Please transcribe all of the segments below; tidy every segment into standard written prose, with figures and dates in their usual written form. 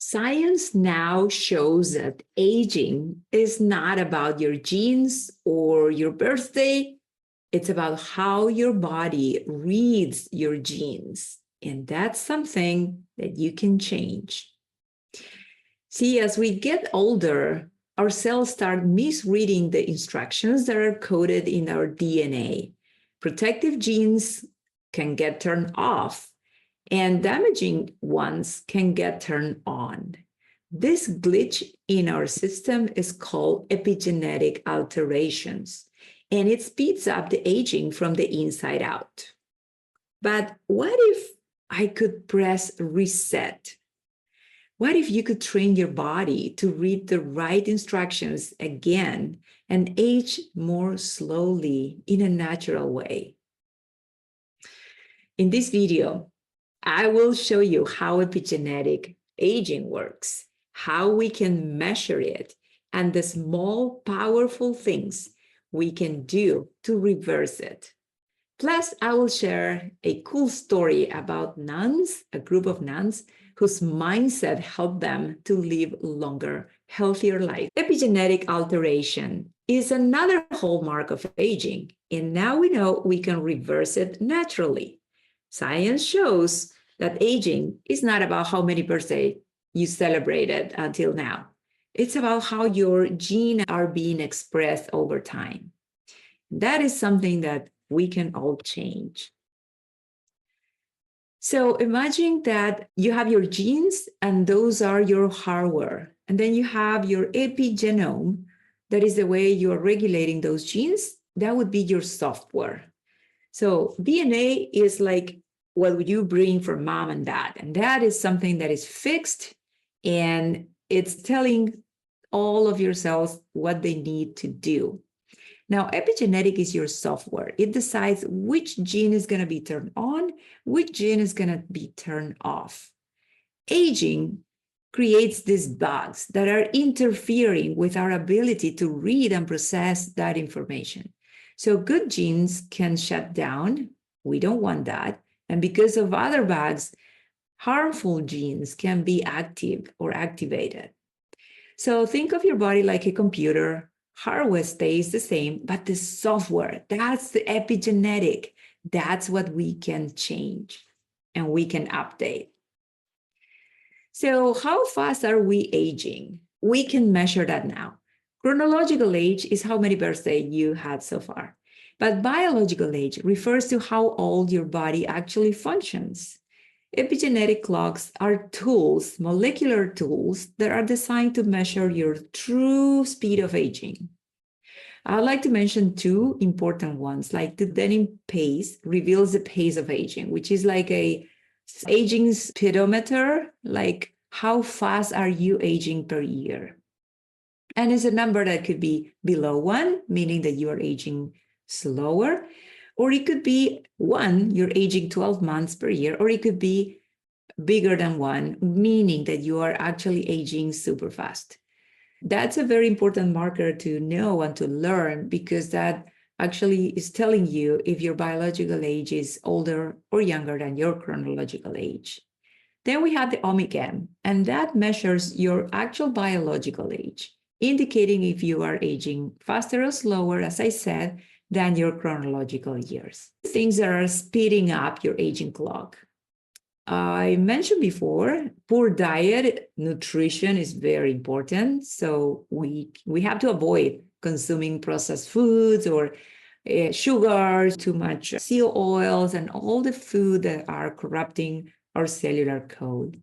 Science now shows that aging is not about your genes or your birthday. It's about how your body reads your genes. And that's something that you can change. See, as we get older, our cells start misreading the instructions that are coded in our DNA. Protective genes can get turned off, and damaging ones can get turned on. This glitch in our system is called epigenetic alterations, and it speeds up the aging from the inside out. But what if I could press reset? What if you could train your body to read the right instructions again and age more slowly in a natural way? In this video, I will show you how epigenetic aging works, how we can measure it, and the small, powerful things we can do to reverse it. Plus, I will share a cool story about nuns, a group of nuns whose mindset helped them to live longer, healthier life. Epigenetic alteration is another hallmark of aging, and now we know we can reverse it naturally. Science shows that aging is not about how many birthdays you celebrated until now. It's about how your genes are being expressed over time. That is something that we can all change. So imagine that you have your genes and those are your hardware. And then you have your epigenome, that is the way you are regulating those genes. That would be your software. So DNA is like what you bring from mom and dad. And that is something that is fixed and it's telling all of your cells what they need to do. Now, epigenetic is your software. It decides which gene is going to be turned on, which gene is going to be turned off. Aging creates these bugs that are interfering with our ability to read and process that information. So good genes can shut down. We don't want that. And because of other bugs, harmful genes can be active or activated. So think of your body like a computer. Hardware stays the same, but the software, that's the epigenetic. That's what we can change and we can update. So how fast are we aging? We can measure that now. Chronological age is how many birthdays you had so far. But biological age refers to how old your body actually functions. Epigenetic clocks are tools, molecular tools, that are designed to measure your true speed of aging. I'd like to mention two important ones, like the Denning pace reveals the pace of aging, which is like a aging speedometer, like how fast are you aging per year? And it's a number that could be below 1, meaning that you are aging slower, or it could be 1, you're aging 12 months per year, or it could be bigger than 1, meaning that you are actually aging super fast. That's a very important marker to know and to learn, because that actually is telling you if your biological age is older or younger than your chronological age. Then we have the OMIC-M, and that measures your actual biological age, indicating if you are aging faster or slower, as I said, than your chronological years. Things that are speeding up your aging clock. I mentioned before, poor diet, nutrition is very important. So we have to avoid consuming processed foods or sugars, too much seal oils, and all the food that are corrupting our cellular code.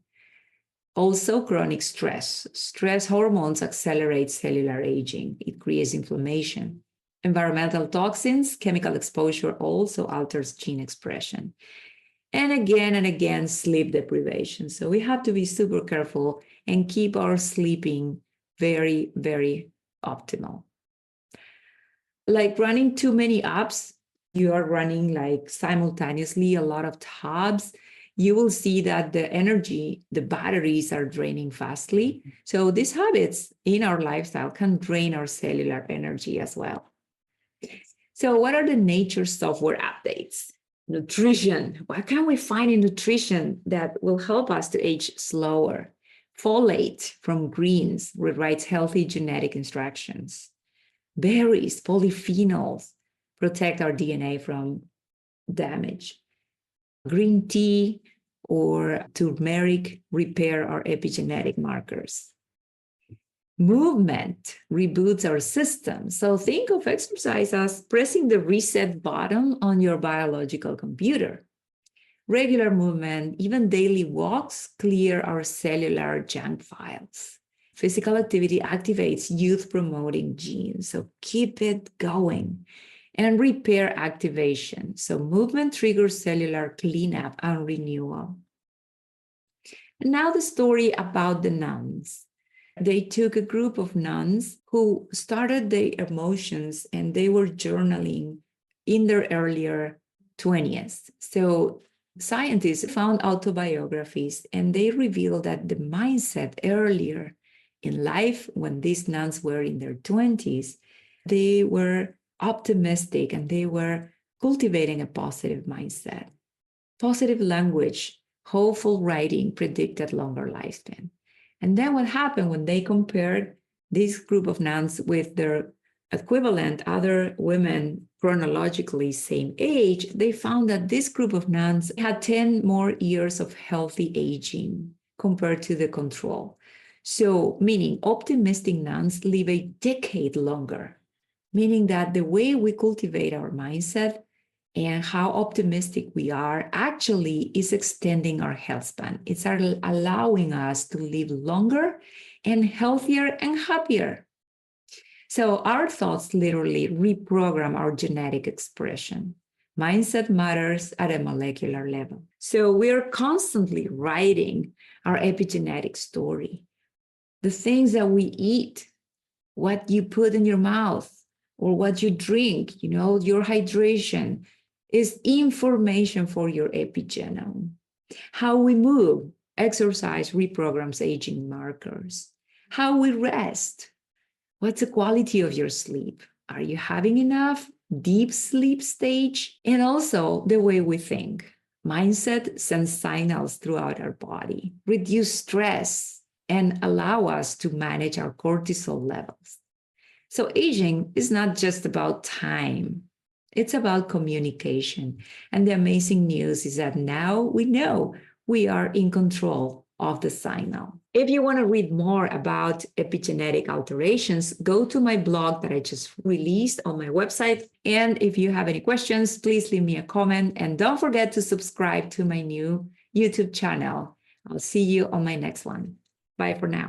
Also, chronic stress. Stress hormones accelerate cellular aging. It creates inflammation. Environmental toxins, chemical exposure also alters gene expression. And again, sleep deprivation. So we have to be super careful and keep our sleeping very, very optimal. Like running too many apps, you are running like simultaneously a lot of tabs, you will see that the energy, the batteries are draining fastly. So these habits in our lifestyle can drain our cellular energy as well. So what are the nature software updates? Nutrition. What can we find in nutrition that will help us to age slower? Folate from greens rewrites healthy genetic instructions. Berries, polyphenols protect our DNA from damage. Green tea or turmeric repair our epigenetic markers. Movement reboots our system. So think of exercise as pressing the reset button on your biological computer. Regular movement, even daily walks, clear our cellular junk files. Physical activity activates youth-promoting genes, so keep it going. And repair activation. So movement triggers cellular cleanup and renewal. And now the story about the nuns. They took a group of nuns who started their emotions and they were journaling in their earlier 20s. So scientists found autobiographies and they revealed that the mindset earlier in life, when these nuns were in their 20s, they were optimistic and they were cultivating a positive mindset. Positive language, hopeful writing predicted longer lifespan. And then what happened when they compared this group of nuns with their equivalent other women chronologically same age, they found that this group of nuns had 10 more years of healthy aging compared to the control. So meaning optimistic nuns live a decade longer, meaning that the way we cultivate our mindset and how optimistic we are actually is extending our health span. It's allowing us to live longer and healthier and happier. So our thoughts literally reprogram our genetic expression. Mindset matters at a molecular level. So we're constantly writing our epigenetic story. The things that we eat, what you put in your mouth, or what you drink, your hydration, is information for your epigenome. How we move, exercise reprograms aging markers. How we rest. What's the quality of your sleep? Are you having enough deep sleep stage? And also the way we think. Mindset sends signals throughout our body, reduce stress, and allow us to manage our cortisol levels. So aging is not just about time. It's about communication. And the amazing news is that now we know we are in control of the signal. If you want to read more about epigenetic alterations, go to my blog that I just released on my website. And if you have any questions, please leave me a comment. And don't forget to subscribe to my new YouTube channel. I'll see you on my next one. Bye for now.